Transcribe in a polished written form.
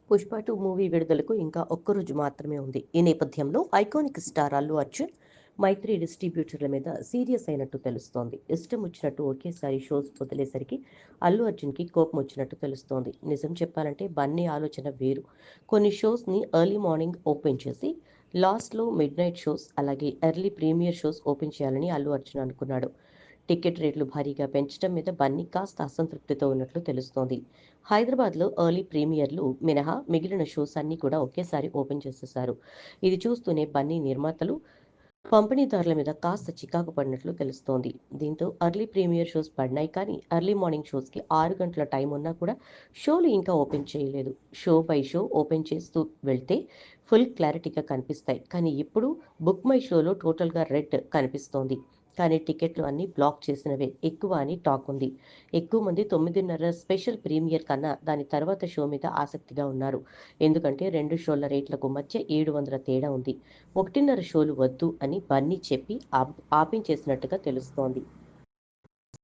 Pushpa 2 movie విడుదలకు ఇంకా ఒక్కరోజు మాత్రమే ఉంది. ఈ నేపథ్యంలో ఐకానిక్ స్టార్ అల్లు అర్జున్, మైత్రి డిస్ట్రిబ్యూటర్ల మీద సీరియస్ అయినట్టు తెలుస్తోంది. ఇష్టం వచ్చినట్టు ఒకేసారి షోస్ వదిలేసరికి అల్లు అర్జున్‌కి కోపం వచ్చినట్టు తెలుస్తోంది. నిజం చెప్పాలంటే బన్నీ ఆలోచన వేరు. కొన్ని షోస్‌ని ఎర్లీ మార్నింగ్ ఓపెన్ చేసి, లాస్ట్‌లో మిడ్‌నైట్ షోస్, అలాగే ఎర్లీ ప్రీమియర్ షోస్ ఓపెన్ చేయాలని అల్లు అర్జున్ అనుకున్నాడు. టికెట్ రేట్లు భారీగా పెంచడం మీద బన్నీ కాస్త అసంతృప్తితో ఉన్నట్లు తెలుస్తోంది. హైదరాబాద్లో ఎర్లీ ప్రీమియర్లు మినహా మిగిలిన షోస్ అన్నీ కూడా ఒకేసారి ఓపెన్ చేసేశారు. ఇది చూస్తూనే బన్నీ నిర్మాతలు, పంపిణీదారుల మీద కాస్త చికాకు పడినట్లు తెలుస్తోంది. దీంతో ఎర్లీ ప్రీమియర్ షోస్ పడినాయి, కానీ ఎర్లీ మార్నింగ్ షోస్కి 6 గంటల టైం ఉన్నా కూడా షోలు ఇంకా ఓపెన్ చేయలేదు. షో బై షో ఓపెన్ చేస్తూ వెళ్తే ఫుల్ క్లారిటీగా కనిపిస్తాయి, కానీ ఇప్పుడు బుక్ మై షోలో టోటల్గా రెడ్ కనిపిస్తోంది. కానీ టికెట్లు అన్నీ బ్లాక్ చేసినవే ఎక్కువ అని టాక్ ఉంది. ఎక్కువ మంది 9:30 స్పెషల్ ప్రీమియర్ కన్నా దాని తర్వాత షో మీద ఆసక్తిగా ఉన్నారు. ఎందుకంటే 2 షోల రేట్లకు మధ్య 700 తేడా ఉంది. 1:30 షోలు వద్దు అని బన్నీ చెప్పి ఆపించేసినట్టుగా తెలుస్తోంది.